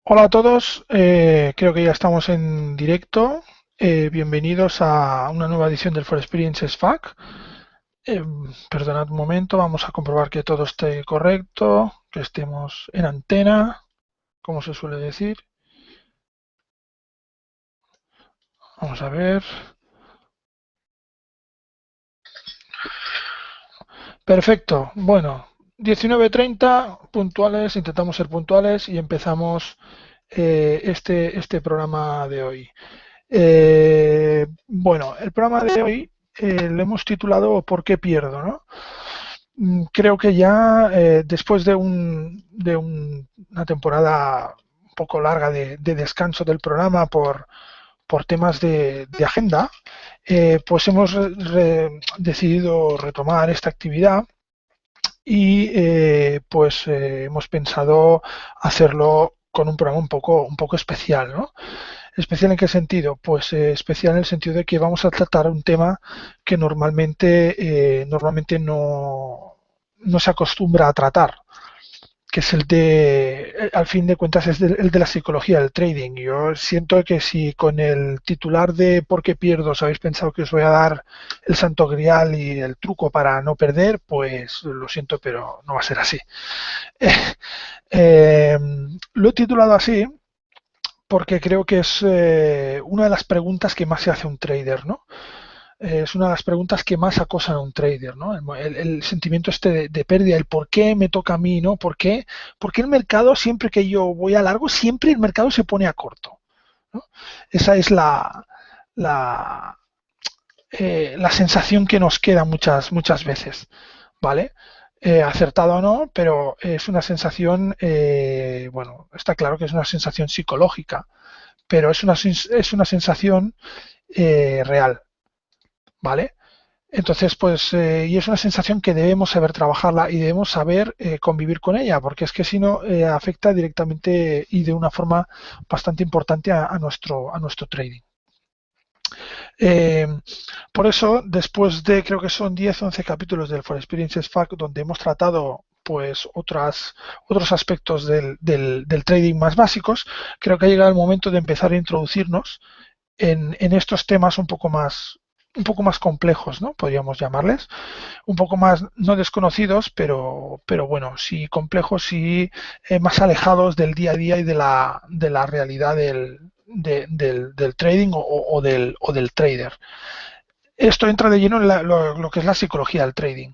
Hola a todos, creo que ya estamos en directo. Bienvenidos a una nueva edición del For Experiences FAQ. Perdonad un momento, vamos a comprobar que todo esté correcto, que estemos en antena, como se suele decir. Vamos a ver. Perfecto, bueno, 19:30 puntuales, intentamos ser puntuales y empezamos este programa de hoy. Bueno, el programa de hoy lo hemos titulado ¿Por qué pierdo? ¿No? Creo que ya después una temporada un poco larga de descanso del programa por temas de agenda, pues hemos decidido retomar esta actividad y hemos pensado hacerlo con un programa un poco especial, ¿no? ¿Especial en qué sentido? Pues especial en el sentido de que vamos a tratar un tema que normalmente no se acostumbra a tratar, que es al fin de cuentas, es el de la psicología del trading. Yo siento que si con el titular de ¿por qué pierdo? Os habéis pensado que os voy a dar el santo grial y el truco para no perder, pues lo siento, pero no va a ser así. Eh, lo he titulado así porque creo que es una de las preguntas que más se hace un trader, ¿no? Es una de las preguntas que más acosan a un trader, ¿no? El sentimiento este de pérdida, el por qué me toca a mí, ¿no? ¿Por qué el mercado, siempre que yo voy a largo, siempre el mercado se pone a corto? ¿No? Esa es la, la sensación que nos queda muchas veces, ¿vale? Acertado o no, pero es una sensación, bueno, está claro que es una sensación psicológica, pero es una sensación real, ¿vale? Entonces, pues, y es una sensación que debemos saber trabajarla y debemos saber convivir con ella, porque es que si no, afecta directamente y de una forma bastante importante a nuestro trading. Eh, por eso, después de, creo que son 10 o 11 capítulos del For Experiences FAQ, donde hemos tratado pues otros aspectos del trading más básicos, creo que ha llegado el momento de empezar a introducirnos en estos temas un poco más complejos, ¿no? Podríamos llamarles, un poco más no desconocidos, pero bueno, sí complejos y más alejados del día a día y de la realidad del trading o del trader. Esto entra de lleno en lo que es la psicología del trading,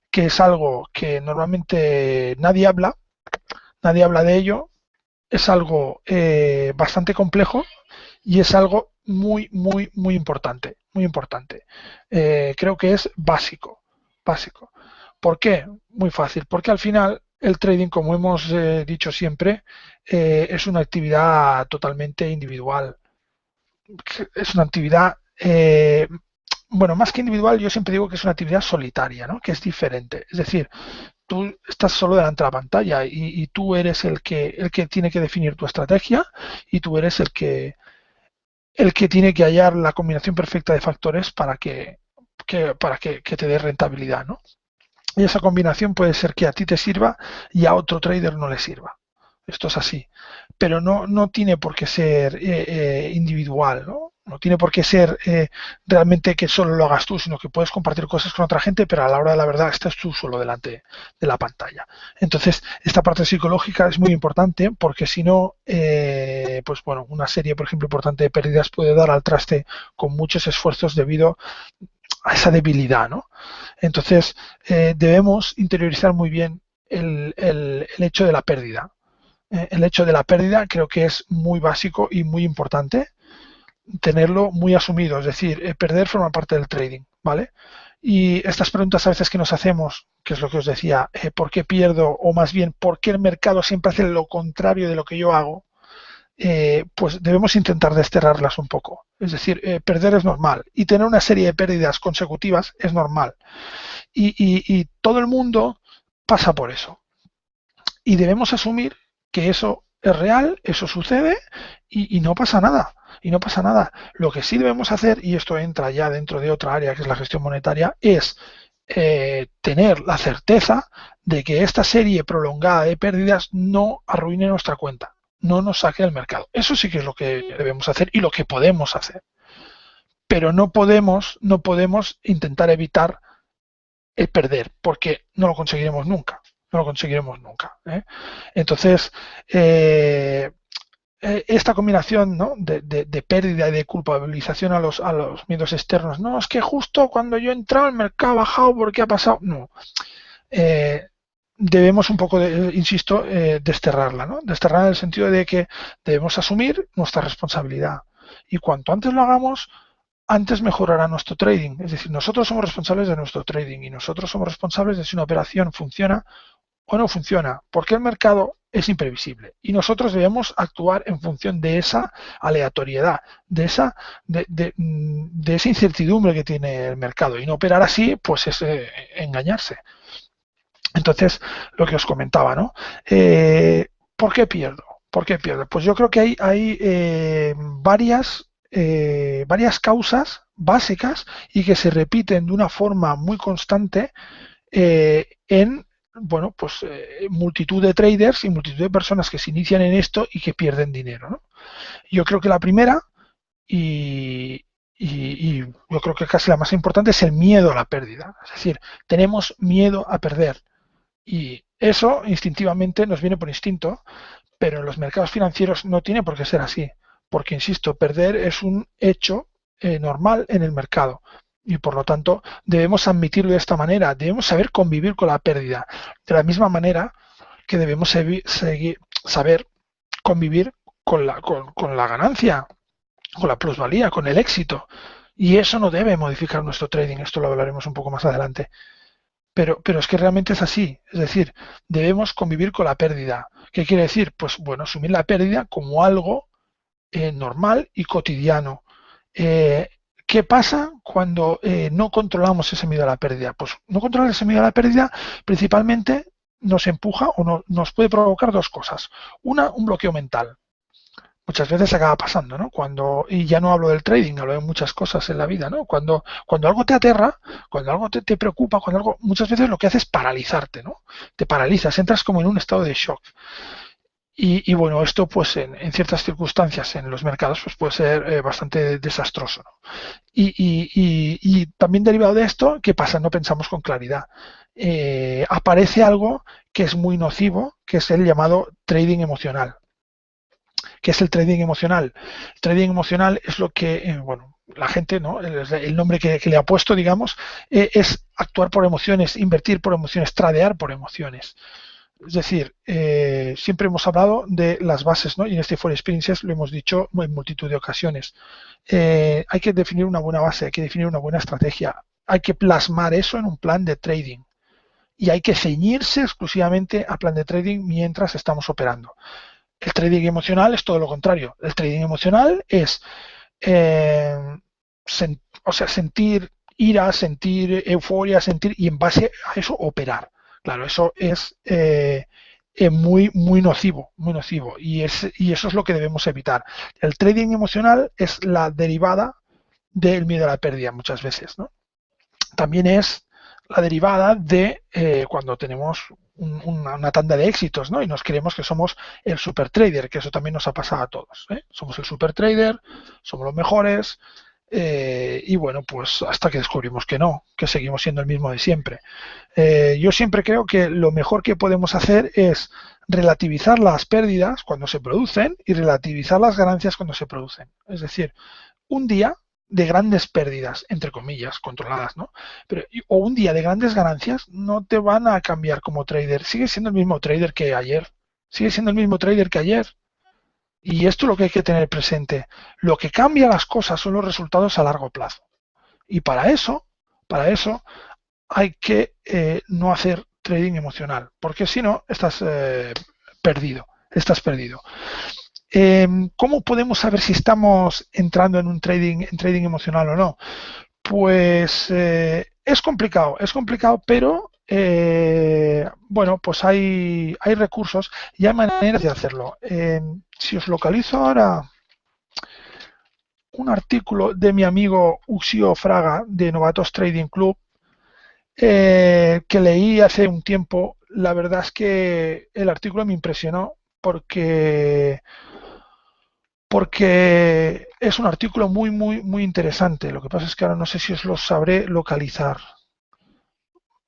que es algo que normalmente nadie habla de ello, es algo bastante complejo y es algo muy importante, muy importante. Creo que es básico. ¿Por qué? Muy fácil, porque al final el trading, como hemos dicho siempre, es una actividad totalmente individual. Es una actividad, bueno, más que individual, yo siempre digo que es una actividad solitaria, ¿no? Que es diferente. Es decir, tú estás solo delante de la pantalla y tú eres el que tiene que definir tu estrategia y tú eres el que tiene que hallar la combinación perfecta de factores para que te dé rentabilidad, ¿no? Y esa combinación puede ser que a ti te sirva y a otro trader no le sirva. Esto es así. Pero no tiene por qué ser individual, ¿no? No tiene por qué ser realmente que solo lo hagas tú, sino que puedes compartir cosas con otra gente, pero a la hora de la verdad estás tú solo delante de la pantalla. Entonces, esta parte psicológica es muy importante porque si no, pues bueno, una serie, por ejemplo, importante de pérdidas puede dar al traste con muchos esfuerzos debido a esa debilidad, ¿no? Entonces, debemos interiorizar muy bien el hecho de la pérdida. El hecho de la pérdida creo que es muy básico y muy importante tenerlo muy asumido, es decir, perder forma parte del trading, ¿vale? Y estas preguntas a veces que nos hacemos, que es lo que os decía, ¿por qué pierdo? O más bien, ¿por qué el mercado siempre hace lo contrario de lo que yo hago? Pues debemos intentar desterrarlas un poco. Es decir, perder es normal y tener una serie de pérdidas consecutivas es normal. Y todo el mundo pasa por eso. Y debemos asumir que eso es real, eso sucede y no pasa nada. Y no pasa nada. Lo que sí debemos hacer, y esto entra ya dentro de otra área que es la gestión monetaria, es tener la certeza de que esta serie prolongada de pérdidas no arruine nuestra cuenta. no nos saque del mercado. Eso sí que es lo que debemos hacer y lo que podemos hacer. Pero no podemos intentar evitar el perder, porque no lo conseguiremos nunca. No lo conseguiremos nunca. Entonces, esta combinación, ¿no?, de pérdida y de culpabilización a los miedos externos. No, es que justo cuando yo he entrado el mercado ha bajado porque ha pasado. No. Eh, debemos un poco, insisto, desterrarla, ¿no? Desterrarla en el sentido de que debemos asumir nuestra responsabilidad. Y cuanto antes lo hagamos, antes mejorará nuestro trading. Es decir, nosotros somos responsables de nuestro trading y nosotros somos responsables de si una operación funciona o no funciona, porque el mercado es imprevisible y nosotros debemos actuar en función de esa aleatoriedad, de esa incertidumbre que tiene el mercado, y no operar así, pues es engañarse. Entonces, lo que os comentaba, ¿no? ¿Por qué pierdo? ¿Por qué pierdo? Pues yo creo que hay varias causas básicas y que se repiten de una forma muy constante en, bueno, pues multitud de traders y multitud de personas que se inician en esto y que pierden dinero, ¿no? Yo creo que la primera y yo creo que casi la más importante es el miedo a la pérdida. Es decir, tenemos miedo a perder. Y eso instintivamente nos viene por instinto, pero en los mercados financieros no tiene por qué ser así, porque, insisto, perder es un hecho normal en el mercado y por lo tanto debemos admitirlo de esta manera, debemos saber convivir con la pérdida, de la misma manera que debemos saber convivir con la ganancia, con la plusvalía, con el éxito. Y eso no debe modificar nuestro trading, esto lo hablaremos un poco más adelante. Pero es que realmente es así. Es decir, debemos convivir con la pérdida. ¿Qué quiere decir? Pues bueno, asumir la pérdida como algo normal y cotidiano. Eh, ¿Qué pasa cuando no controlamos ese miedo a la pérdida? Pues no controlar ese miedo a la pérdida principalmente nos empuja o nos puede provocar dos cosas. Una, un bloqueo mental. Muchas veces acaba pasando, ¿no? Y ya no hablo del trading, hablo de muchas cosas en la vida, ¿no? Cuando algo te aterra, cuando algo te preocupa, muchas veces lo que hace es paralizarte, ¿no? Te paralizas, entras como en un estado de shock. Y bueno, esto pues en ciertas circunstancias en los mercados pues puede ser bastante desastroso, ¿no? Y también derivado de esto, ¿qué pasa? No pensamos con claridad. Aparece algo que es muy nocivo, que es el llamado trading emocional. ¿Qué es el trading emocional? El trading emocional es lo que, bueno, la gente, ¿no? El nombre que le ha puesto, digamos, es actuar por emociones, invertir por emociones, tradear por emociones. Es decir, siempre hemos hablado de las bases, ¿no? Y en este For Experiences lo hemos dicho en multitud de ocasiones. Hay que definir una buena base, hay que definir una buena estrategia, hay que plasmar eso en un plan de trading y hay que ceñirse exclusivamente al plan de trading mientras estamos operando. El trading emocional es todo lo contrario. El trading emocional es sentir ira, sentir euforia, y en base a eso operar. Claro, eso es muy, muy nocivo, y eso es lo que debemos evitar. El trading emocional es la derivada del miedo a la pérdida muchas veces, ¿no? También es la derivada de cuando tenemos una tanda de éxitos, ¿no? Y nos creemos que somos el super trader, que eso también nos ha pasado a todos, ¿eh? Somos el super trader, somos los mejores, y bueno, pues hasta que descubrimos que no, que seguimos siendo el mismo de siempre. Yo siempre creo que lo mejor que podemos hacer es relativizar las pérdidas cuando se producen y relativizar las ganancias cuando se producen. Es decir, un día de grandes pérdidas, entre comillas, controladas, ¿no? O un día de grandes ganancias no te van a cambiar como trader. Sigue siendo el mismo trader que ayer. Sigue siendo el mismo trader que ayer. Y esto es lo que hay que tener presente. Lo que cambia las cosas son los resultados a largo plazo. Y para eso hay que no hacer trading emocional, porque si no, estás perdido. Estás perdido. ¿Cómo podemos saber si estamos entrando en trading emocional o no? Pues es complicado, pero bueno, pues hay recursos y hay maneras de hacerlo. Si os localizo ahora un artículo de mi amigo Uxio Fraga de Novatos Trading Club que leí hace un tiempo, la verdad es que el artículo me impresionó porque es un artículo muy interesante. Lo que pasa es que ahora no sé si os lo sabré localizar.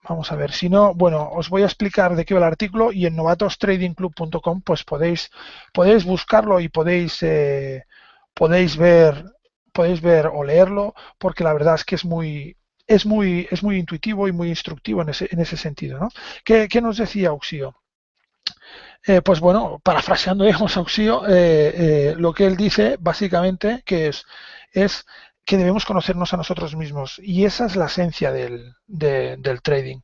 Vamos a ver, si no, bueno, os voy a explicar de qué va el artículo y en novatostradingclub.com pues podéis buscarlo y podéis ver, podéis ver o leerlo, porque la verdad es que es muy intuitivo y muy instructivo en ese sentido, ¿no? ¿Qué nos decía Uxio? Pues bueno, parafraseando, digamos, a Uxio, lo que él dice básicamente es que debemos conocernos a nosotros mismos, y esa es la esencia del trading.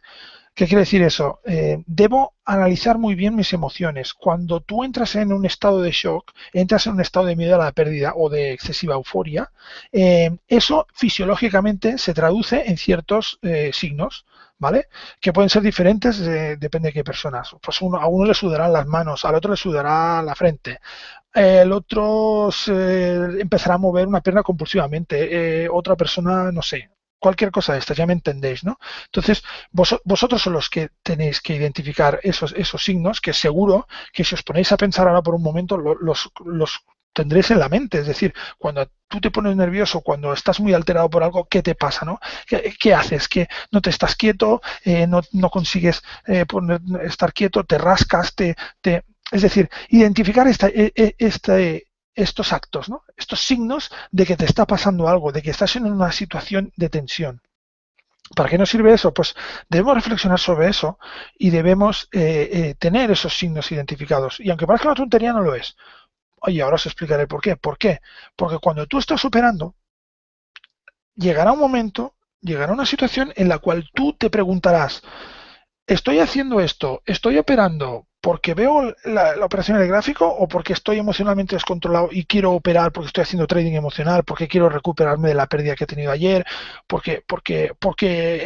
¿Qué quiere decir eso? Debo analizar muy bien mis emociones. Cuando tú entras en un estado de shock, entras en un estado de miedo a la pérdida o de excesiva euforia, eso fisiológicamente se traduce en ciertos signos, ¿vale? Que pueden ser diferentes, depende de qué personas. Pues a uno le sudarán las manos, al otro le sudará la frente, el otro empezará a mover una pierna compulsivamente, otra persona, no sé, cualquier cosa de estas, ya me entendéis, ¿no? Entonces, vosotros son los que tenéis que identificar esos signos, que seguro que si os ponéis a pensar ahora por un momento, los tendréis en la mente. Es decir, cuando tú te pones nervioso, cuando estás muy alterado por algo, ¿qué te pasa, no? ¿Qué haces? Que no te estás quieto, no consigues estar quieto, te rascas, es decir, identificar estos actos, ¿no? Estos signos de que te está pasando algo, de que estás en una situación de tensión. ¿Para qué nos sirve eso? Pues debemos reflexionar sobre eso y debemos tener esos signos identificados. Y aunque parezca una tontería, no lo es. Oye, ahora os explicaré por qué. ¿Por qué? Porque cuando tú estás operando, llegará un momento, llegará una situación en la cual tú te preguntarás, ¿estoy haciendo esto? ¿Estoy operando porque veo la operación en el gráfico o porque estoy emocionalmente descontrolado y quiero operar porque estoy haciendo trading emocional, porque quiero recuperarme de la pérdida que he tenido ayer, porque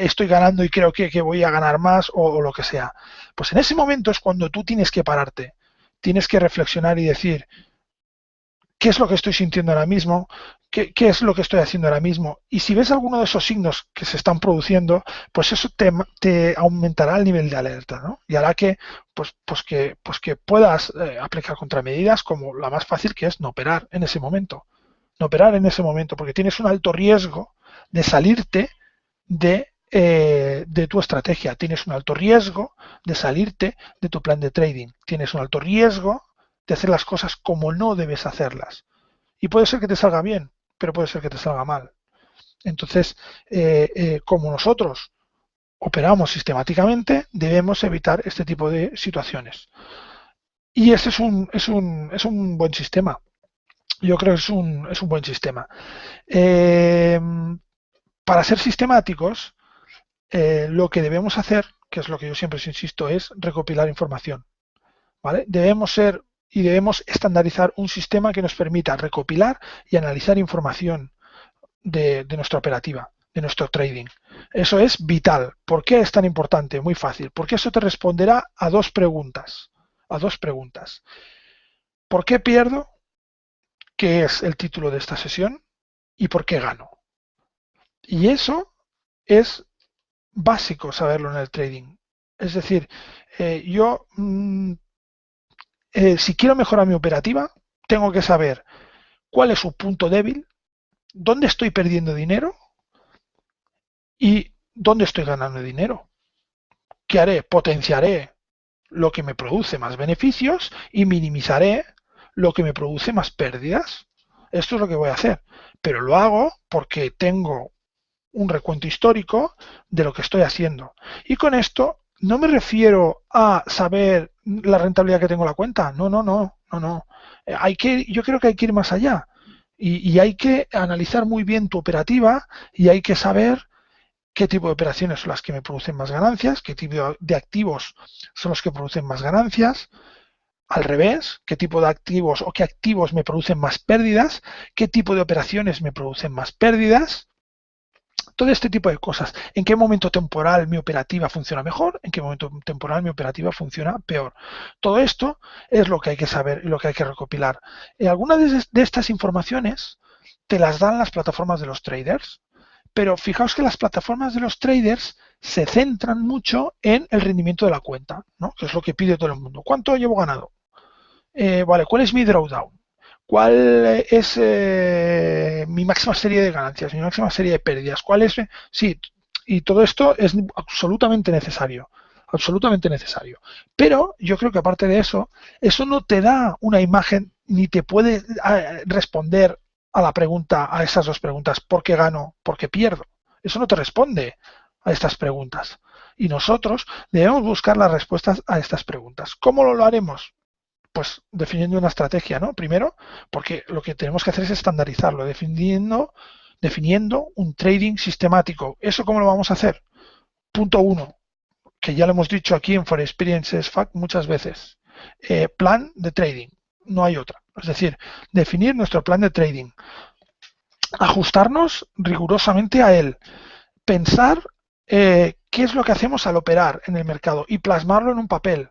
estoy ganando y creo que voy a ganar más o lo que sea? Pues en ese momento es cuando tú tienes que pararte, tienes que reflexionar y decir, ¿qué es lo que estoy sintiendo ahora mismo? ¿Qué es lo que estoy haciendo ahora mismo? Y si ves alguno de esos signos que se están produciendo, pues eso te aumentará el nivel de alerta, ¿no? Y hará que puedas aplicar contramedidas, como la más fácil, que es no operar en ese momento. No operar en ese momento, porque tienes un alto riesgo de salirte de tu estrategia. Tienes un alto riesgo de salirte de tu plan de trading. Tienes un alto riesgo de hacer las cosas como no debes hacerlas. Y puede ser que te salga bien, pero puede ser que te salga mal. Entonces, como nosotros operamos sistemáticamente, debemos evitar este tipo de situaciones. Y ese es un buen sistema. Yo creo que es un buen sistema. Eh, para ser sistemáticos, lo que debemos hacer, que es lo que yo siempre insisto, es recopilar información. ¿Vale? Debemos estandarizar un sistema que nos permita recopilar y analizar información de nuestra operativa, de nuestro trading. Eso es vital. ¿Por qué es tan importante? Muy fácil. Porque eso te responderá a dos preguntas. A dos preguntas. ¿Por qué pierdo? ¿Qué es el título de esta sesión? ¿Y por qué gano? Y eso es básico saberlo en el trading. Es decir, si quiero mejorar mi operativa, tengo que saber cuál es su punto débil, dónde estoy perdiendo dinero y dónde estoy ganando dinero. ¿Qué haré? Potenciaré lo que me produce más beneficios y minimizaré lo que me produce más pérdidas. Esto es lo que voy a hacer, pero lo hago porque tengo un recuento histórico de lo que estoy haciendo. Y con esto no me refiero a saber la rentabilidad que tengo en la cuenta. No, no, no, no, no. Yo creo que hay que ir más allá. Y hay que analizar muy bien tu operativa y hay que saber qué tipo de operaciones son las que me producen más ganancias, qué tipo de activos son los que producen más ganancias, al revés, qué tipo de activos o qué activos me producen más pérdidas, qué tipo de operaciones me producen más pérdidas, todo este tipo de cosas. ¿En qué momento temporal mi operativa funciona mejor? ¿En qué momento temporal mi operativa funciona peor? Todo esto es lo que hay que saber y lo que hay que recopilar. Algunas de estas informaciones te las dan las plataformas de los traders, pero fijaos que las plataformas de los traders se centran mucho en el rendimiento de la cuenta, ¿no? Que es lo que pide todo el mundo. ¿Cuánto llevo ganado? vale, ¿cuál es mi drawdown? ¿Cuál es mi máxima serie de ganancias, mi máxima serie de pérdidas? ¿Cuál es? Sí, y todo esto es absolutamente necesario, absolutamente necesario. Pero yo creo que aparte de eso, eso no te da una imagen ni te puede responder a la pregunta, a esas dos preguntas, ¿por qué gano? ¿Por qué pierdo? Eso no te responde a estas preguntas. Y nosotros debemos buscar las respuestas a estas preguntas. ¿Cómo lo haremos? Pues definiendo una estrategia, ¿no? Primero, porque lo que tenemos que hacer es estandarizarlo, definiendo un trading sistemático. ¿Eso cómo lo vamos a hacer? Punto uno, que ya lo hemos dicho aquí en For Experiences Fact muchas veces. Plan de trading, no hay otra. Es decir, definir nuestro plan de trading, ajustarnos rigurosamente a él, pensar qué es lo que hacemos al operar en el mercado y plasmarlo en un papel.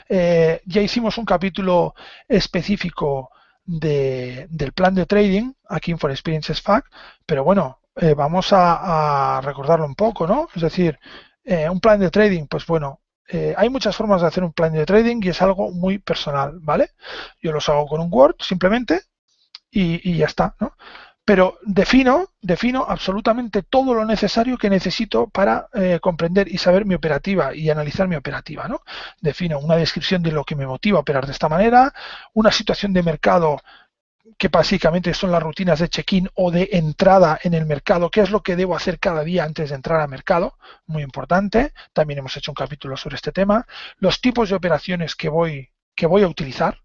Ya hicimos un capítulo específico del plan de trading aquí en For Experiences Fact, pero bueno, vamos a recordarlo un poco, ¿no? Es decir, un plan de trading, pues bueno, hay muchas formas de hacer un plan de trading y es algo muy personal, ¿vale? Yo los hago con un Word simplemente y ya está, ¿no? Pero defino absolutamente todo lo necesario que necesito para comprender y saber mi operativa y analizar mi operativa, ¿no? Defino una descripción de lo que me motiva a operar de esta manera, una situación de mercado que básicamente son las rutinas de check-in o de entrada en el mercado, qué es lo que debo hacer cada día antes de entrar al mercado, muy importante, también hemos hecho un capítulo sobre este tema, los tipos de operaciones que voy a utilizar,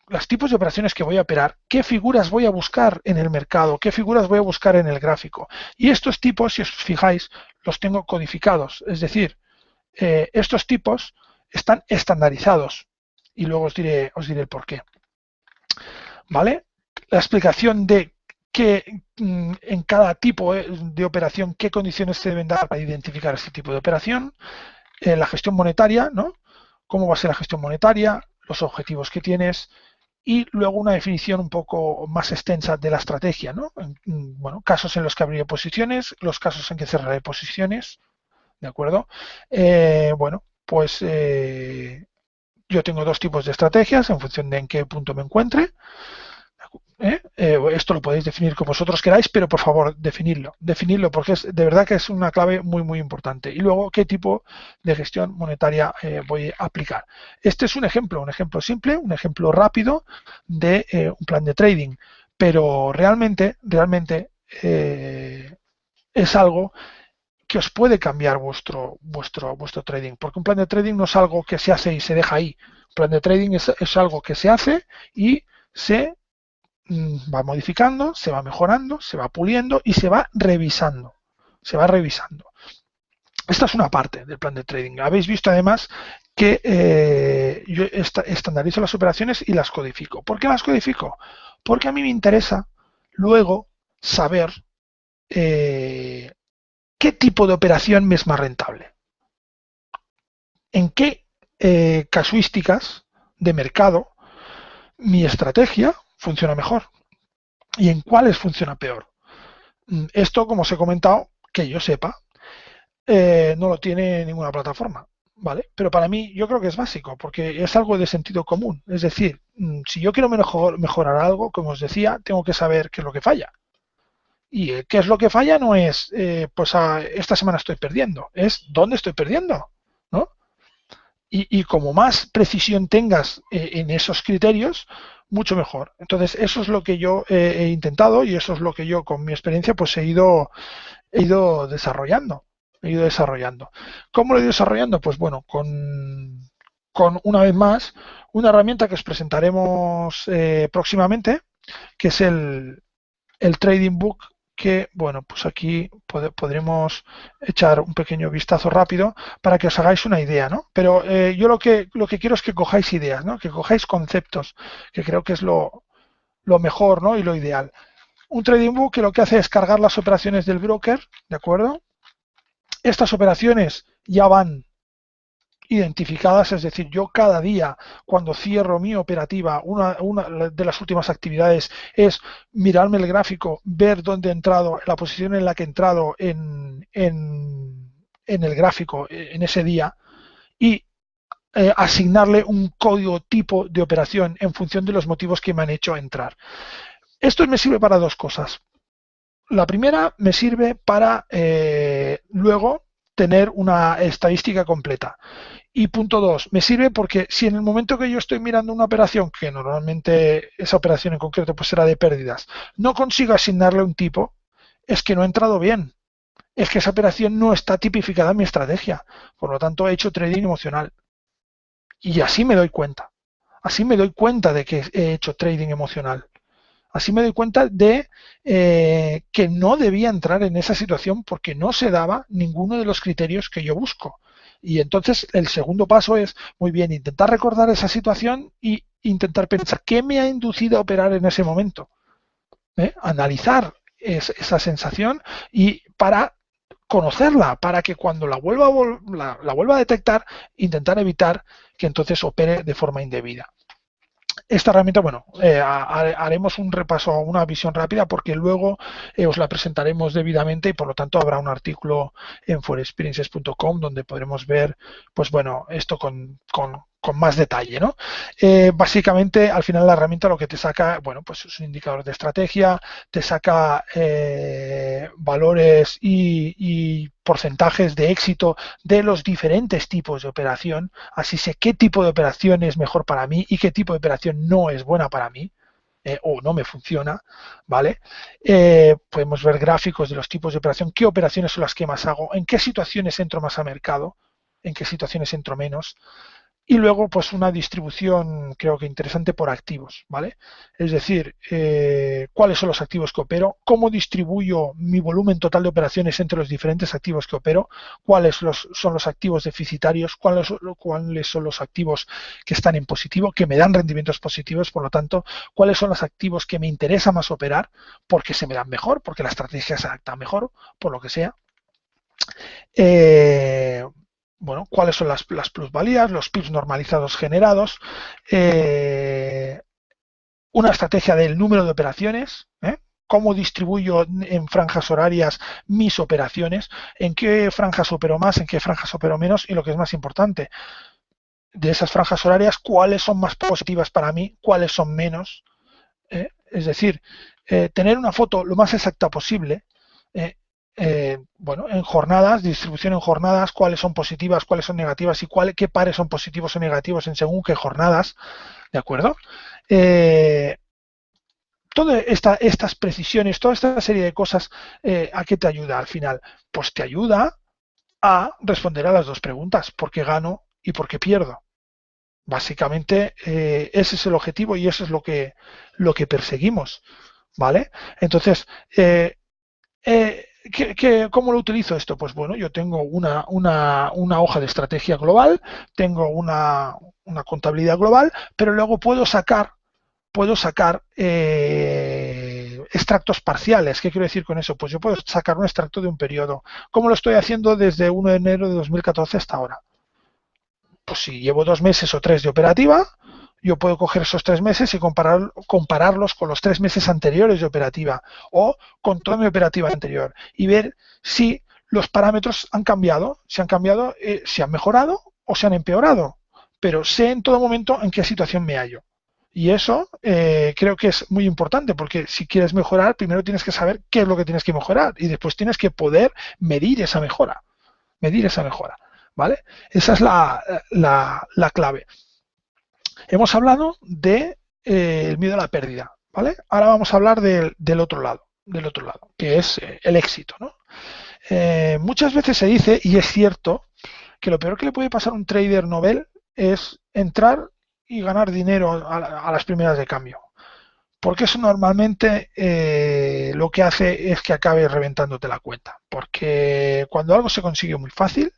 los tipos de operaciones que voy a operar, qué figuras voy a buscar en el mercado, qué figuras voy a buscar en el gráfico. Y estos tipos, si os fijáis, los tengo codificados. Es decir, estos tipos están estandarizados. Y luego os diré el por qué. ¿Vale? La explicación de que en cada tipo de operación, qué condiciones se deben dar para identificar este tipo de operación. La gestión monetaria, ¿no? ¿Cómo va a ser la gestión monetaria? Los objetivos que tienes, y luego una definición un poco más extensa de la estrategia, ¿no? Bueno, casos en los que abriré posiciones, los casos en que cerraré posiciones, ¿de acuerdo? Bueno, pues yo tengo dos tipos de estrategias en función de en qué punto me encuentre. Esto lo podéis definir como vosotros queráis, pero por favor, definirlo porque es de verdad que es una clave muy, muy importante. Y luego, ¿qué tipo de gestión monetaria voy a aplicar? Este es un ejemplo simple, un ejemplo rápido de un plan de trading, pero realmente es algo que os puede cambiar vuestro trading, porque un plan de trading no es algo que se hace y se deja ahí. Un plan de trading es algo que se hace y se va modificando, se va mejorando, se va puliendo y se va revisando. Se va revisando. Esta es una parte del plan de trading. Habéis visto además que yo estandarizo las operaciones y las codifico. ¿Por qué las codifico? Porque a mí me interesa luego saber qué tipo de operación me es más rentable. En qué casuísticas de mercado mi estrategia funciona mejor y en cuáles funciona peor. Esto, como os he comentado, que yo sepa, no lo tiene ninguna plataforma, ¿vale? Pero para mí yo creo que es básico, porque es algo de sentido común. Es decir, si yo quiero mejorar algo, como os decía, tengo que saber qué es lo que falla. Y qué es lo que falla no es, pues esta semana estoy perdiendo, es dónde estoy perdiendo, ¿no? Y como más precisión tengas en esos criterios, mucho mejor. Entonces, eso es lo que yo he intentado y eso es lo que yo, con mi experiencia, pues he ido desarrollando. He ido desarrollando. ¿Cómo lo he ido desarrollando? Pues bueno, con una vez más, una herramienta que os presentaremos próximamente, que es el Trading Book, que bueno, pues aquí podremos echar un pequeño vistazo rápido para que os hagáis una idea, ¿no? Pero yo lo que quiero es que cojáis ideas, ¿no? Que cojáis conceptos, que creo que es lo mejor, ¿no? Y lo ideal. Un trading book que lo que hace es cargar las operaciones del broker, ¿de acuerdo? Estas operaciones ya van identificadas, es decir, yo cada día cuando cierro mi operativa, una de las últimas actividades es mirarme el gráfico, ver dónde he entrado, la posición en la que he entrado en el gráfico en ese día y asignarle un código tipo de operación en función de los motivos que me han hecho entrar. Esto me sirve para dos cosas. La primera me sirve para luego tener una estadística completa. Y punto dos, me sirve porque si en el momento que yo estoy mirando una operación, que normalmente esa operación en concreto pues será de pérdidas, no consigo asignarle un tipo, es que no he entrado bien. Es que esa operación no está tipificada en mi estrategia. Por lo tanto, he hecho trading emocional. Y así me doy cuenta. Así me doy cuenta de que he hecho trading emocional. Así me doy cuenta de que no debía entrar en esa situación porque no se daba ninguno de los criterios que yo busco. Y entonces el segundo paso es, muy bien, intentar recordar esa situación e intentar pensar qué me ha inducido a operar en ese momento. Analizar esa sensación y para conocerla, para que cuando la vuelva a detectar, intentar evitar que entonces opere de forma indebida. Esta herramienta, bueno, haremos un repaso, una visión rápida porque luego os la presentaremos debidamente y por lo tanto habrá un artículo en forexperiences.com donde podremos ver, pues bueno, esto con más detalle, ¿no? Básicamente, al final la herramienta lo que te saca, bueno, pues es un indicador de estrategia, te saca valores y porcentajes de éxito de los diferentes tipos de operación, así sé qué tipo de operación es mejor para mí y qué tipo de operación no es buena para mí. O no me funciona, ¿vale? Podemos ver gráficos de los tipos de operación, qué operaciones son las que más hago, en qué situaciones entro más a mercado, en qué situaciones entro menos. Y luego, pues una distribución creo que interesante por activos, ¿vale? Es decir, cuáles son los activos que opero, cómo distribuyo mi volumen total de operaciones entre los diferentes activos que opero, cuáles son los activos deficitarios, cuáles son los activos que están en positivo, que me dan rendimientos positivos, por lo tanto, cuáles son los activos que me interesa más operar, porque se me dan mejor, porque la estrategia se adapta mejor, por lo que sea. Bueno, cuáles son las plusvalías, los pips normalizados generados, una estrategia del número de operaciones, cómo distribuyo en franjas horarias mis operaciones, en qué franjas opero más, en qué franjas opero menos y lo que es más importante, de esas franjas horarias, cuáles son más positivas para mí, cuáles son menos. Es decir, tener una foto lo más exacta posible. Bueno, en jornadas, distribución en jornadas, cuáles son positivas, cuáles son negativas y qué pares son positivos o negativos en según qué jornadas, ¿de acuerdo? Todas estas precisiones, toda esta serie de cosas, ¿a qué te ayuda al final? Pues te ayuda a responder a las dos preguntas, ¿por qué gano y por qué pierdo? Básicamente ese es el objetivo y eso es lo que perseguimos, ¿vale? Entonces, ¿cómo lo utilizo esto? Pues bueno, yo tengo una hoja de estrategia global, tengo una contabilidad global, pero luego puedo sacar extractos parciales. ¿Qué quiero decir con eso? Pues yo puedo sacar un extracto de un periodo. ¿Cómo lo estoy haciendo desde 1 de enero de 2014 hasta ahora? Pues si llevo 2 meses o 3 de operativa, yo puedo coger esos 3 meses y compararlos con los 3 meses anteriores de operativa o con toda mi operativa anterior y ver si los parámetros han cambiado, si han mejorado o se han empeorado, pero sé en todo momento en qué situación me hallo. Y eso creo que es muy importante porque si quieres mejorar, primero tienes que saber qué es lo que tienes que mejorar y después tienes que poder medir esa mejora. ¿Vale? Esa es la clave. Hemos hablado de el miedo a la pérdida, ¿vale? Ahora vamos a hablar del otro lado, que es el éxito, ¿no? Muchas veces se dice, y es cierto, que lo peor que le puede pasar a un trader novel es entrar y ganar dinero a las primeras de cambio. Porque eso normalmente lo que hace es que acabe reventándote la cuenta. Porque cuando algo se consigue muy fácil,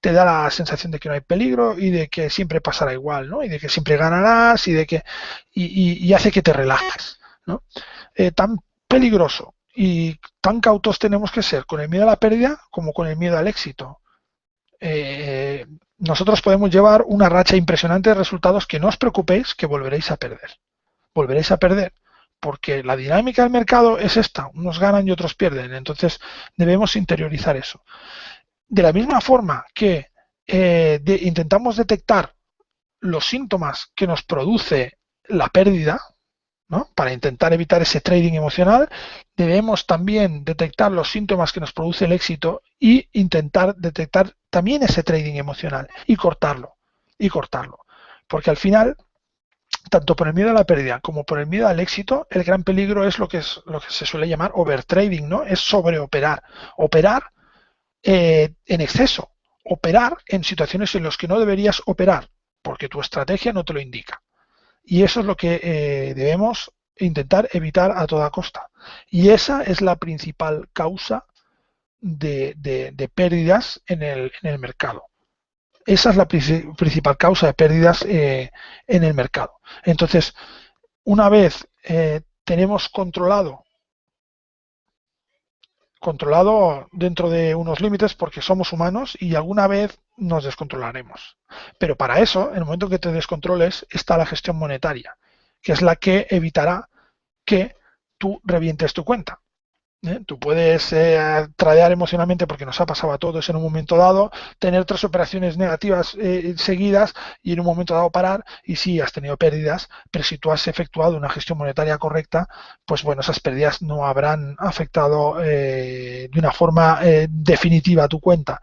te da la sensación de que no hay peligro y de que siempre pasará igual, ¿no? Y de que siempre ganarás y de que y hace que te relajes, ¿no? Tan peligroso y tan cautos tenemos que ser con el miedo a la pérdida como con el miedo al éxito. Nosotros podemos llevar una racha impresionante de resultados que no os preocupéis que volveréis a perder. Volveréis a perder porque la dinámica del mercado es esta, unos ganan y otros pierden, entonces debemos interiorizar eso. De la misma forma que intentamos detectar los síntomas que nos produce la pérdida, ¿no? Para intentar evitar ese trading emocional, debemos también detectar los síntomas que nos produce el éxito y intentar detectar también ese trading emocional y cortarlo, Porque al final, tanto por el miedo a la pérdida como por el miedo al éxito, el gran peligro es lo que se suele llamar overtrading, ¿no? Es sobreoperar, operar en exceso, operar en situaciones en las que no deberías operar, porque tu estrategia no te lo indica. Y eso es lo que debemos intentar evitar a toda costa. Y esa es la principal causa de pérdidas en el mercado. Esa es la principal causa de pérdidas en el mercado. Entonces, una vez tenemos controlado dentro de unos límites, porque somos humanos y alguna vez nos descontrolaremos. Pero para eso, en el momento que te descontroles, está la gestión monetaria, que es la que evitará que tú revientes tu cuenta. Tú puedes tradear emocionalmente, porque nos ha pasado a todos en un momento dado, tener 3 operaciones negativas seguidas y en un momento dado parar, y sí, has tenido pérdidas, pero si tú has efectuado una gestión monetaria correcta, pues bueno, esas pérdidas no habrán afectado de una forma definitiva a tu cuenta.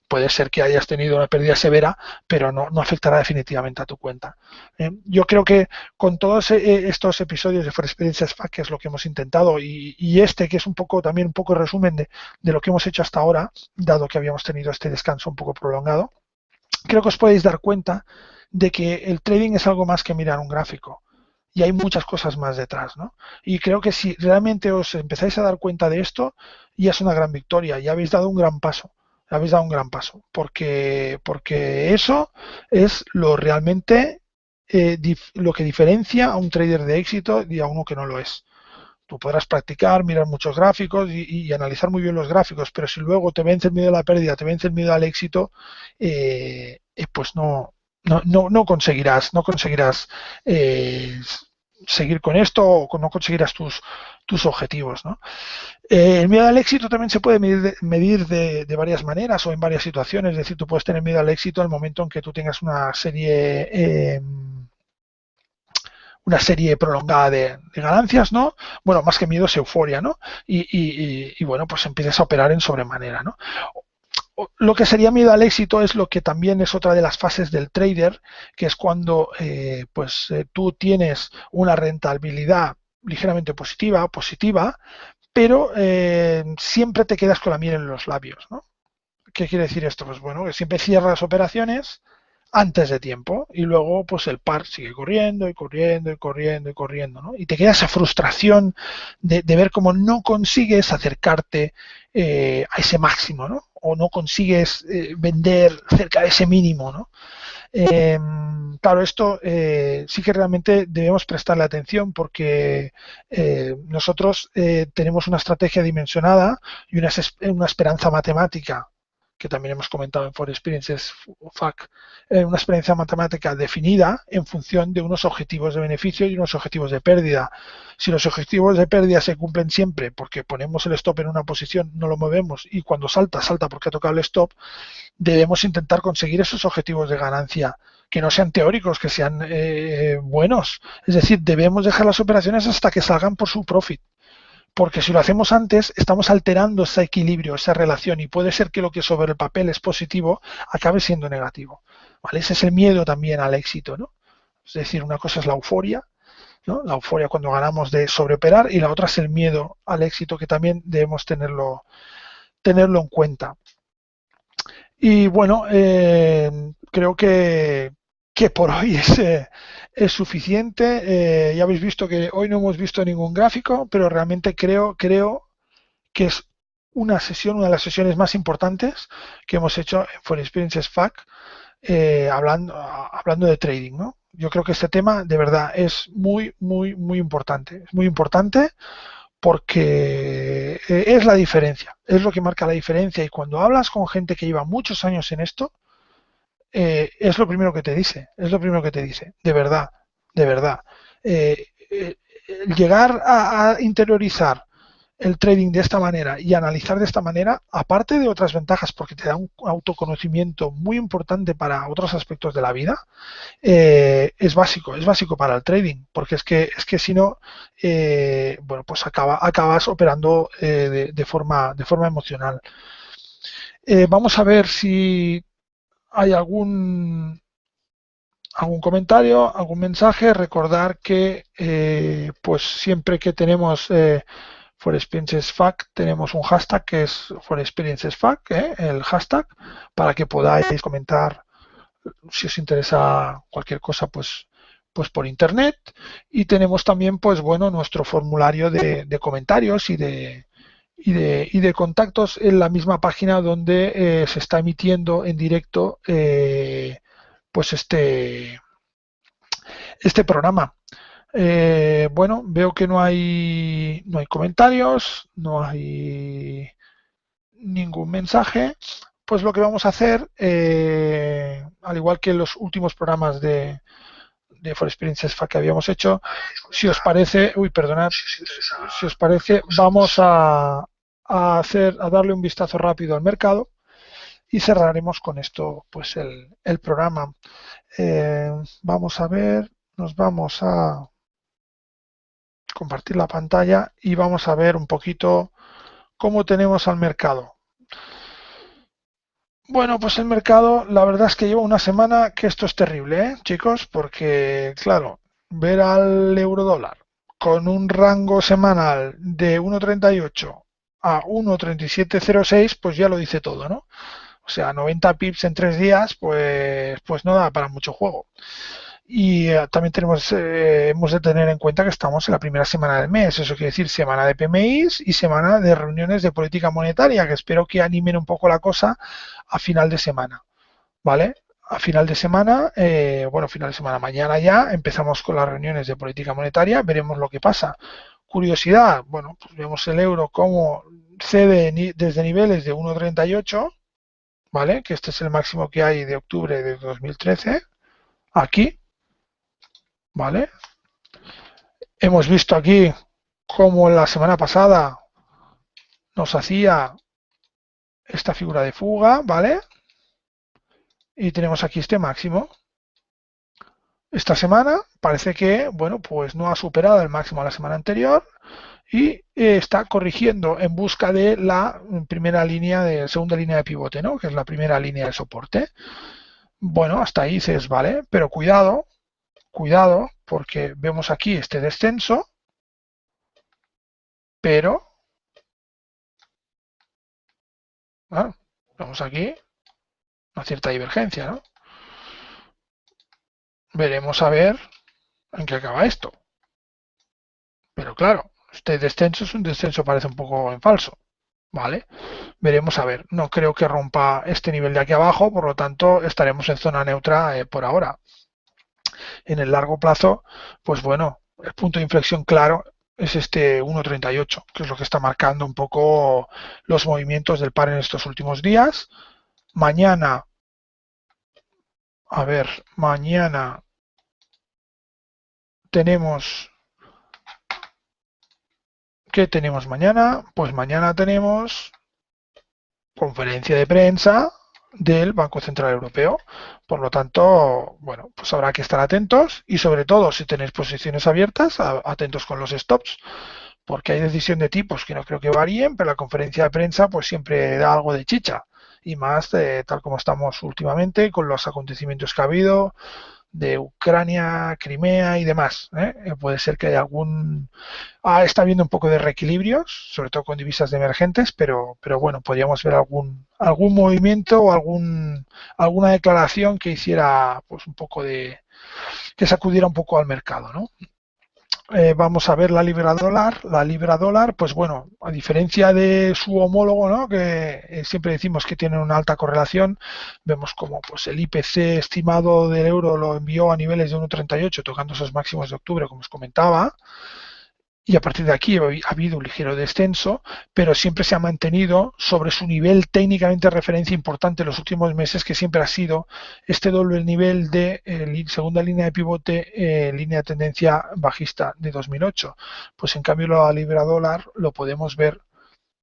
Puede ser que hayas tenido una pérdida severa, pero no afectará definitivamente a tu cuenta. Yo creo que con todos estos episodios de For Experiences FAQ, que es lo que hemos intentado, y este que es también un poco resumen de lo que hemos hecho hasta ahora, dado que habíamos tenido este descanso un poco prolongado, creo que os podéis dar cuenta de que el trading es algo más que mirar un gráfico. Y hay muchas cosas más detrás, ¿no? Y creo que si realmente os empezáis a dar cuenta de esto, ya es una gran victoria, ya habéis dado un gran paso. Habéis dado un gran paso, porque eso es lo realmente lo que diferencia a un trader de éxito y a uno que no lo es. Tú podrás practicar, mirar muchos gráficos y analizar muy bien los gráficos, pero si luego te vence el miedo a la pérdida, te vence el miedo al éxito, pues no conseguirás seguir con esto, o no conseguirás tus objetivos, ¿no? El miedo al éxito también se puede medir de varias maneras o en varias situaciones. Es decir, tú puedes tener miedo al éxito al momento en que tú tengas una serie prolongada de ganancias, ¿no? Bueno, más que miedo es euforia, ¿no? Y bueno, pues empiezas a operar en sobremanera, ¿no? Lo que sería miedo al éxito es lo que también es otra de las fases del trader, que es cuando tú tienes una rentabilidad ligeramente positiva, pero siempre te quedas con la miel en los labios, ¿no? ¿Qué quiere decir esto? Pues bueno, que siempre cierras operaciones antes de tiempo y luego pues el par sigue corriendo y corriendo y corriendo y corriendo, ¿no? Y te queda esa frustración de ver cómo no consigues acercarte a ese máximo, ¿no? O no consigues vender cerca de ese mínimo, ¿no? Claro, esto sí que realmente debemos prestarle atención, porque nosotros tenemos una estrategia dimensionada y una esperanza matemática, que también hemos comentado en For Experiences FAQ, una experiencia matemática definida en función de unos objetivos de beneficio y unos objetivos de pérdida. Si los objetivos de pérdida se cumplen siempre porque ponemos el stop en una posición, no lo movemos, y cuando salta porque ha tocado el stop, debemos intentar conseguir esos objetivos de ganancia, que no sean teóricos, que sean buenos. Es decir, debemos dejar las operaciones hasta que salgan por su profit, porque si lo hacemos antes, estamos alterando ese equilibrio, esa relación, y puede ser que lo que sobre el papel es positivo acabe siendo negativo, ¿vale? Ese es el miedo también al éxito, ¿no? Es decir, una cosa es la euforia, ¿no? La euforia cuando ganamos de sobreoperar, y la otra es el miedo al éxito, que también debemos tenerlo en cuenta. Y bueno, creo que por hoy es suficiente. Ya habéis visto que hoy no hemos visto ningún gráfico, pero realmente creo que es una de las sesiones más importantes que hemos hecho en For Experiences FAQ, hablando de trading, ¿no? Yo creo que este tema de verdad es muy, muy, muy importante. Es muy importante porque es la diferencia, es lo que marca la diferencia. Y cuando hablas con gente que lleva muchos años en esto, es lo primero que te dice, de verdad, de verdad. Llegar a interiorizar el trading de esta manera y analizar de esta manera, aparte de otras ventajas, porque te da un autoconocimiento muy importante para otros aspectos de la vida, es básico para el trading, porque es que si no, bueno, pues acabas operando de forma emocional. Vamos a ver si hay algún comentario, algún mensaje. Recordar que pues siempre que tenemos For Experiences FAQ, tenemos un hashtag que es For Experiences FAQ, el hashtag, para que podáis comentar si os interesa cualquier cosa, pues por internet. Y tenemos también, pues bueno, nuestro formulario de comentarios y de contactos en la misma página donde se está emitiendo en directo pues este programa. Bueno, veo que no hay comentarios, no hay ningún mensaje. Pues lo que vamos a hacer, al igual que en los últimos programas de For Experiences FA que habíamos hecho, si os parece, perdonad, si os parece, vamos a darle un vistazo rápido al mercado y cerraremos con esto pues el programa. Vamos a ver, nos vamos a compartir la pantalla y vamos a ver un poquito cómo tenemos al mercado. Bueno, pues el mercado, la verdad es que lleva una semana que esto es terrible, chicos, porque, claro, ver al euro dólar con un rango semanal de 1,38 a 1,3706, pues ya lo dice todo, ¿no? O sea, 90 pips en 3 días, pues no da para mucho juego. Y también hemos de tener en cuenta que estamos en la primera semana del mes, eso quiere decir semana de PMIs y semana de reuniones de política monetaria, que espero que animen un poco la cosa a final de semana, ¿vale? A final de semana, final de semana, mañana ya empezamos con las reuniones de política monetaria, veremos lo que pasa. Curiosidad, bueno, pues vemos el euro como cede desde niveles de 1,38, ¿vale? Que este es el máximo que hay de octubre de 2013, aquí, ¿vale? Hemos visto aquí cómo la semana pasada nos hacía esta figura de fuga, ¿vale? Y tenemos aquí este máximo. Esta semana parece que, bueno, pues no ha superado el máximo de la semana anterior y está corrigiendo en busca de la segunda línea de pivote, ¿no? Que es la primera línea de soporte. Bueno, hasta ahí dices, vale, pero cuidado, porque vemos aquí este descenso, pero, bueno, vemos aquí una cierta divergencia, ¿no? Veremos a ver en qué acaba esto. Pero claro, este descenso es un descenso, parece un poco en falso, ¿vale? Veremos a ver. No creo que rompa este nivel de aquí abajo, por lo tanto estaremos en zona neutra por ahora. En el largo plazo, pues bueno, el punto de inflexión claro es este 1,38, que es lo que está marcando un poco los movimientos del par en estos últimos días. Mañana, a ver, mañana tenemos... ¿Qué tenemos mañana? Pues mañana tenemos conferencia de prensa del Banco Central Europeo. Por lo tanto, bueno, pues habrá que estar atentos y sobre todo si tenéis posiciones abiertas, atentos con los stops, porque hay decisión de tipos que no creo que varíen, pero la conferencia de prensa pues siempre da algo de chicha y más tal como estamos últimamente con los acontecimientos que ha habido de Ucrania, Crimea y demás. Puede ser que haya está habiendo un poco de reequilibrios, sobre todo con divisas de emergentes, pero bueno, podríamos ver algún movimiento o alguna declaración que hiciera pues un poco que sacudiera un poco al mercado, ¿no? Vamos a ver la libra dólar. La libra dólar, pues bueno, a diferencia de su homólogo, ¿no? Que siempre decimos que tienen una alta correlación, vemos como pues el IPC estimado del euro lo envió a niveles de 1,38, tocando esos máximos de octubre, como os comentaba. y a partir de aquí ha habido un ligero descenso, pero siempre se ha mantenido sobre su nivel técnicamente de referencia importante en los últimos meses, que siempre ha sido este doble nivel de segunda línea de pivote, línea de tendencia bajista de 2008. Pues en cambio la libra dólar lo podemos ver,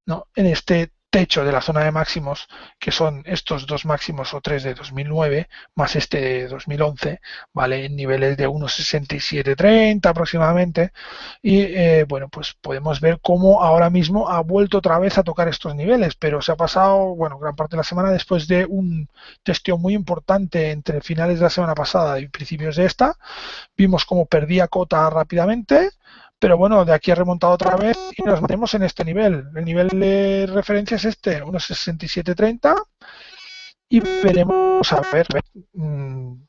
¿no?, en este techo de la zona de máximos, que son estos dos máximos o tres de 2009, más este de 2011, ¿vale? En niveles de 1,6730 aproximadamente. Y bueno, pues podemos ver cómo ahora mismo ha vuelto otra vez a tocar estos niveles, pero se ha pasado, bueno, gran parte de la semana después de un testeo muy importante entre finales de la semana pasada y principios de esta. Vimos cómo perdía cota rápidamente, pero bueno, de aquí ha remontado otra vez y nos mantenemos en este nivel. El nivel de referencia es este, 1,6730, y veremos, a ver,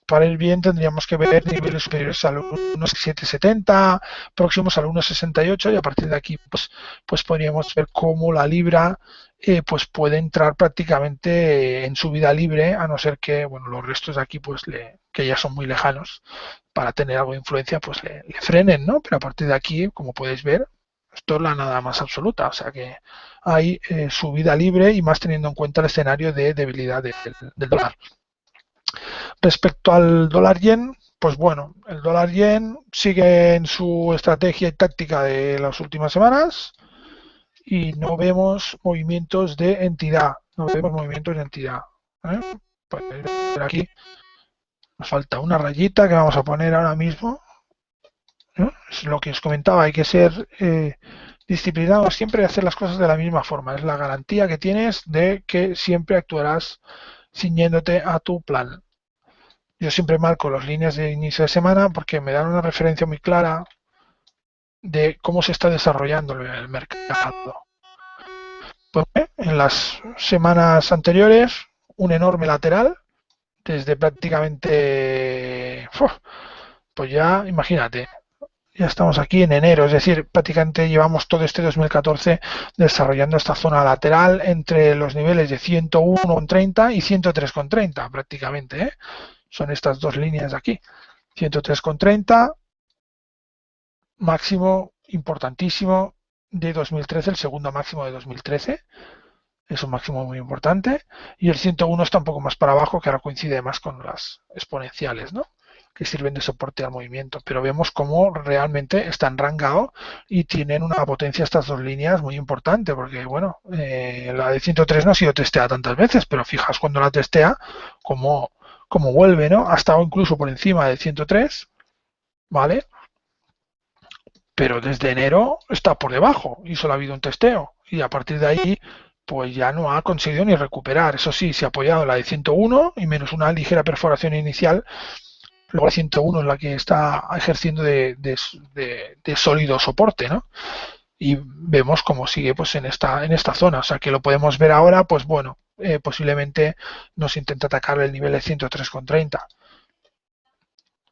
para ir bien tendríamos que ver niveles superiores al 1,770, próximos al 1,68, y a partir de aquí pues podríamos ver cómo la libra pues puede entrar prácticamente en subida libre, a no ser que, bueno, los restos de aquí pues que ya son muy lejanos para tener algo de influencia, pues le frenen, ¿no? Pero a partir de aquí, como podéis ver, esto es la nada más absoluta, o sea que hay subida libre, y más teniendo en cuenta el escenario de debilidad del dólar. Respecto al dólar yen, pues bueno, el dólar yen sigue en su estrategia y táctica de las últimas semanas y no vemos movimientos de entidad, ¿eh? Pues aquí nos falta una rayita que vamos a poner ahora mismo, ¿no? Es lo que os comentaba, hay que ser disciplinado siempre, hacer las cosas de la misma forma. Es la garantía que tienes de que siempre actuarás ciñéndote a tu plan. Yo siempre marco las líneas de inicio de semana porque me dan una referencia muy clara de cómo se está desarrollando el mercado. Pues, en las semanas anteriores, un enorme lateral, desde prácticamente, pues ya imagínate, ya estamos aquí en enero, es decir, prácticamente llevamos todo este 2014 desarrollando esta zona lateral entre los niveles de 101,30 y 103,30 prácticamente, ¿eh? Son estas dos líneas de aquí, 103,30, máximo importantísimo de 2013, el segundo máximo de 2013, es un máximo muy importante, y el 101 está un poco más para abajo, que ahora coincide más con las exponenciales, ¿no?, que sirven de soporte al movimiento, pero vemos cómo realmente están rangado y tienen una potencia estas dos líneas muy importante, porque bueno, la de 103 no ha sido testeada tantas veces, pero fijas cuando la testea cómo vuelve, ¿no? Ha estado incluso por encima de 103, ¿vale? Pero desde enero está por debajo y solo ha habido un testeo, y a partir de ahí pues ya no ha conseguido ni recuperar. Eso sí, se ha apoyado en la de 101 y menos una ligera perforación inicial. Luego la 101 es la que está ejerciendo de sólido soporte, ¿no? Y vemos cómo sigue pues en esta zona. O sea que lo podemos ver ahora, pues bueno, posiblemente nos intenta atacar el nivel de 103,30,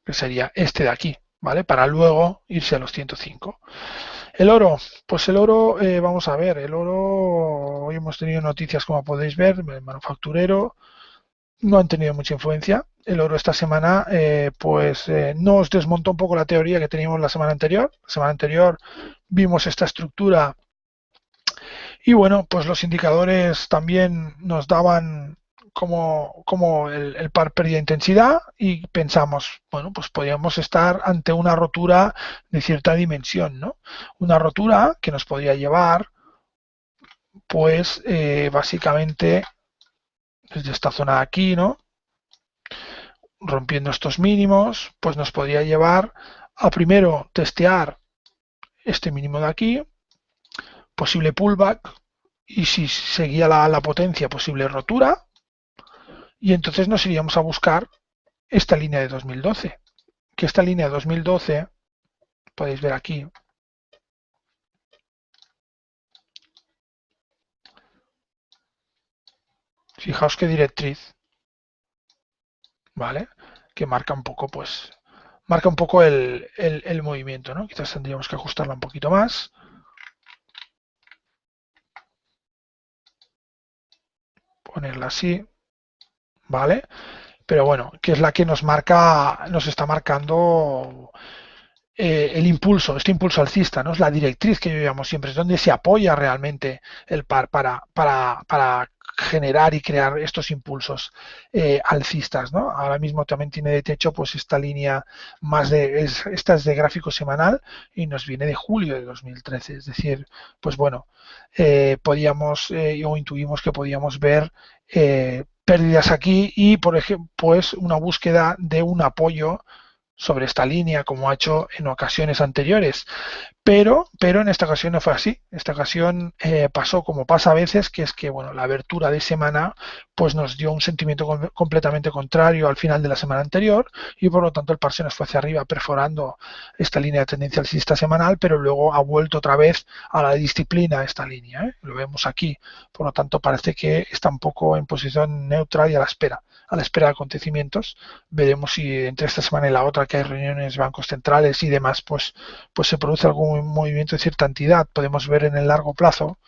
que sería este de aquí, ¿vale? Para luego irse a los 105. El oro, pues el oro, vamos a ver, el oro, hoy hemos tenido noticias, como podéis ver, el manufacturero, no han tenido mucha influencia. El oro esta semana nos desmontó un poco la teoría que teníamos la semana anterior. La semana anterior vimos esta estructura y bueno, pues los indicadores también nos daban como el par pérdida intensidad, y pensamos, bueno, pues podríamos estar ante una rotura de cierta dimensión, ¿no? Una rotura que nos podría llevar pues básicamente desde esta zona de aquí, ¿no?, rompiendo estos mínimos, pues nos podría llevar a primero testear este mínimo de aquí, posible pullback, y si seguía la potencia, posible rotura, y entonces nos iríamos a buscar esta línea de 2012, que esta línea de 2012, podéis ver aquí, fijaos qué directriz, ¿vale?, que marca un poco, pues, marca un poco el movimiento, ¿no? Quizás tendríamos que ajustarla un poquito más. Ponerla así, ¿vale? Pero bueno, que es la que nos está marcando el impulso, este impulso alcista, ¿no? Es la directriz que yo llamo siempre, es donde se apoya realmente el par para generar y crear estos impulsos alcistas, ¿no? Ahora mismo también tiene de techo pues esta línea esta es de gráfico semanal y nos viene de julio de 2013, es decir, pues bueno, podíamos o intuimos que podíamos ver pérdidas aquí y por ejemplo pues una búsqueda de un apoyo sobre esta línea como ha hecho en ocasiones anteriores. Pero en esta ocasión no fue así. Esta ocasión pasó como pasa a veces, que es que bueno, la abertura de semana pues nos dio un sentimiento completamente contrario al final de la semana anterior y por lo tanto el par se nos fue hacia arriba perforando esta línea de tendencia alcista semanal, pero luego ha vuelto otra vez a la disciplina esta línea. Lo vemos aquí. Por lo tanto parece que está un poco en posición neutra y a la espera de acontecimientos. Veremos si entre esta semana y la otra, que hay reuniones de bancos centrales y demás, pues se produce algún movimiento de cierta entidad. Podemos ver en el largo plazo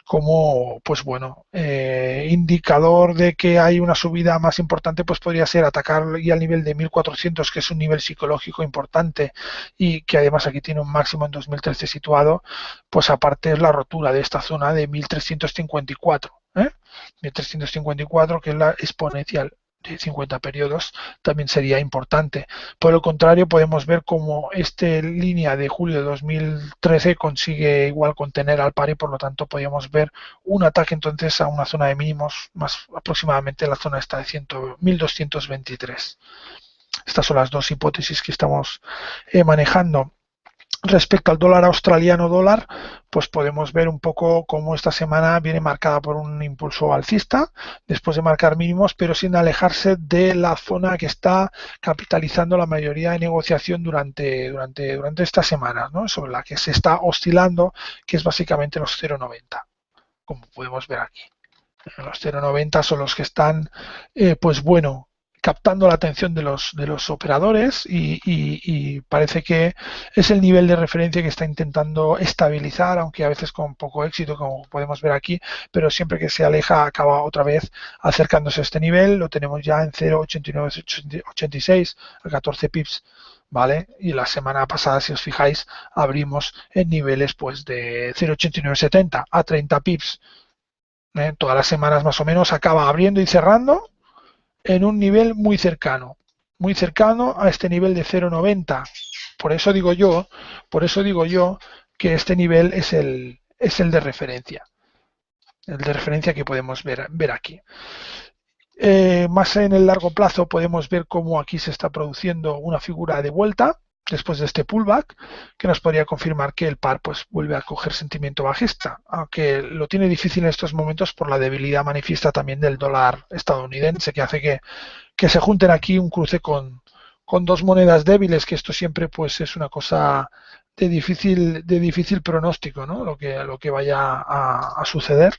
como, pues bueno, indicador de que hay una subida más importante, pues podría ser atacar ya al nivel de 1400, que es un nivel psicológico importante y que además aquí tiene un máximo en 2013 situado, pues aparte es la rotura de esta zona de 1354, 1354, que es la exponencial de 50 periodos, también sería importante. Por el contrario, podemos ver cómo esta línea de julio de 2013 consigue igual contener al par y por lo tanto podríamos ver un ataque entonces a una zona de mínimos más aproximadamente la zona esta de 1223. Estas son las dos hipótesis que estamos manejando. Respecto al dólar australiano dólar, pues podemos ver un poco cómo esta semana viene marcada por un impulso alcista, después de marcar mínimos, pero sin alejarse de la zona que está capitalizando la mayoría de negociación durante estas semanas, ¿no? Sobre la que se está oscilando, que es básicamente los 0,90, como podemos ver aquí. Los 0,90 son los que están, pues bueno, captando la atención de los operadores y parece que es el nivel de referencia que está intentando estabilizar, aunque a veces con poco éxito, como podemos ver aquí, pero siempre que se aleja acaba otra vez acercándose a este nivel. Lo tenemos ya en 0,8986 a 14 pips. ¿Vale? Y la semana pasada, si os fijáis, abrimos en niveles pues de 0,8970 a 30 pips. Todas las semanas más o menos acaba abriendo y cerrando en un nivel muy cercano a este nivel de 0,90. Por eso digo yo que este nivel es el de referencia, que podemos ver aquí. Más en el largo plazo podemos ver cómo aquí se está produciendo una figura de vuelta después de este pullback, que nos podría confirmar que el par pues vuelve a coger sentimiento bajista, aunque lo tiene difícil en estos momentos por la debilidad manifiesta también del dólar estadounidense, que hace que se junten aquí un cruce con dos monedas débiles, que esto siempre pues es una cosa de difícil pronóstico, ¿no? Lo que vaya a suceder.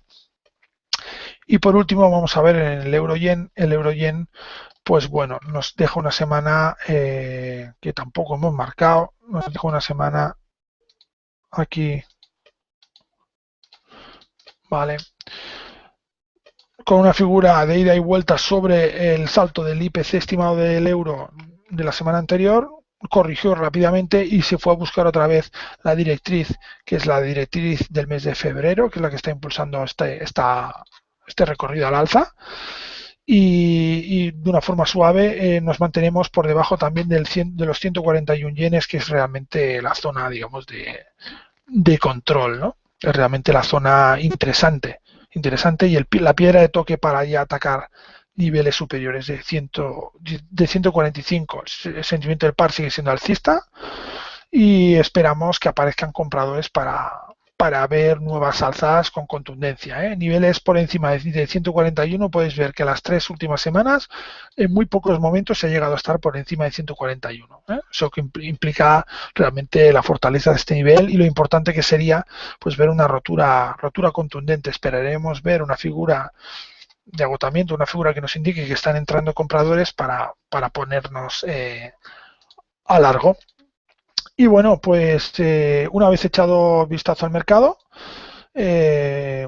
Y por último vamos a ver en el euro-yen. El euro-yen pues bueno, nos deja una semana que tampoco hemos marcado, nos deja una semana aquí, vale, con una figura de ida y vuelta sobre el salto del IPC estimado del euro de la semana anterior, corrigió rápidamente y se fue a buscar otra vez la directriz, que es la directriz del mes de febrero, que es la que está impulsando este recorrido al alza. Y de una forma suave nos mantenemos por debajo también de los 141 yenes, que es realmente la zona, digamos, de control, ¿no? Es realmente la zona interesante y la piedra de toque para ya atacar niveles superiores de 145. El sentimiento del par sigue siendo alcista y esperamos que aparezcan compradores para ver nuevas alzas con contundencia. Niveles por encima de 141, podéis ver que las 3 últimas semanas en muy pocos momentos se ha llegado a estar por encima de 141. Eso que implica realmente la fortaleza de este nivel y lo importante que sería pues ver una rotura contundente. Esperaremos ver una figura de agotamiento, una figura que nos indique que están entrando compradores para ponernos a largo. Y bueno, pues una vez echado vistazo al mercado, ya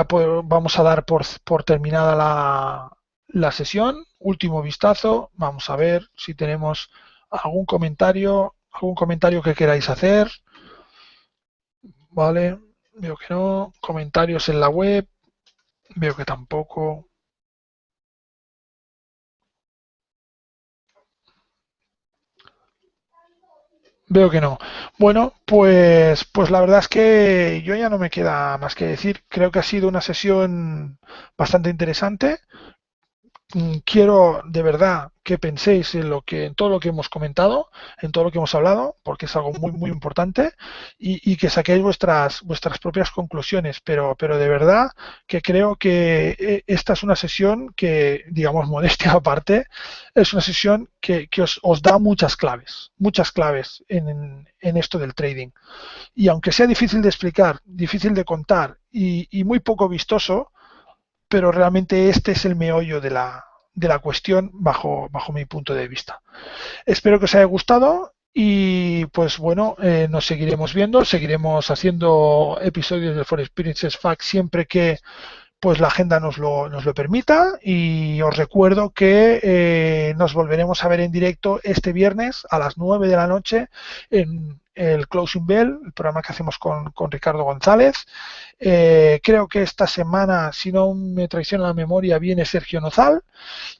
pues vamos a dar por terminada la sesión. Último vistazo, vamos a ver si tenemos algún comentario, ¿Algún comentario que queráis hacer? Vale, veo que no. Comentarios en la web, veo que tampoco. Veo que no. Bueno, pues la verdad es que yo ya no me queda más que decir. Creo que ha sido una sesión bastante interesante. Quiero de verdad que penséis en todo lo que hemos comentado, en todo lo que hemos hablado, porque es algo muy importante, y que saquéis vuestras propias conclusiones. Pero de verdad que creo que esta es una sesión que, digamos, modestia aparte, es una sesión que os da muchas claves en esto del trading. Y aunque sea difícil de explicar, difícil de contar y muy poco vistoso, pero realmente este es el meollo de la cuestión bajo mi punto de vista. Espero que os haya gustado y pues bueno, nos seguiremos viendo, seguiremos haciendo episodios de For Experiences Fact siempre que pues la agenda nos lo permita, y os recuerdo que nos volveremos a ver en directo este viernes a las 9 de la noche en el Closing Bell, el programa que hacemos con Ricardo González. Creo que esta semana, si no me traiciona la memoria, viene Sergio Nozal,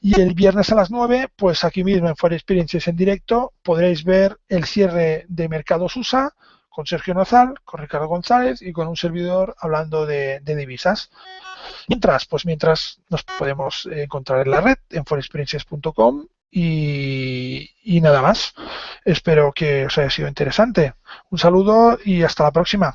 y el viernes a las 9, pues aquí mismo en For Experiences en directo podréis ver el cierre de Mercados USA con Sergio Nozal, con Ricardo González y con un servidor hablando de divisas. Mientras nos podemos encontrar en la red, en forexperiences.com, y nada más. Espero que os haya sido interesante. Un saludo y hasta la próxima.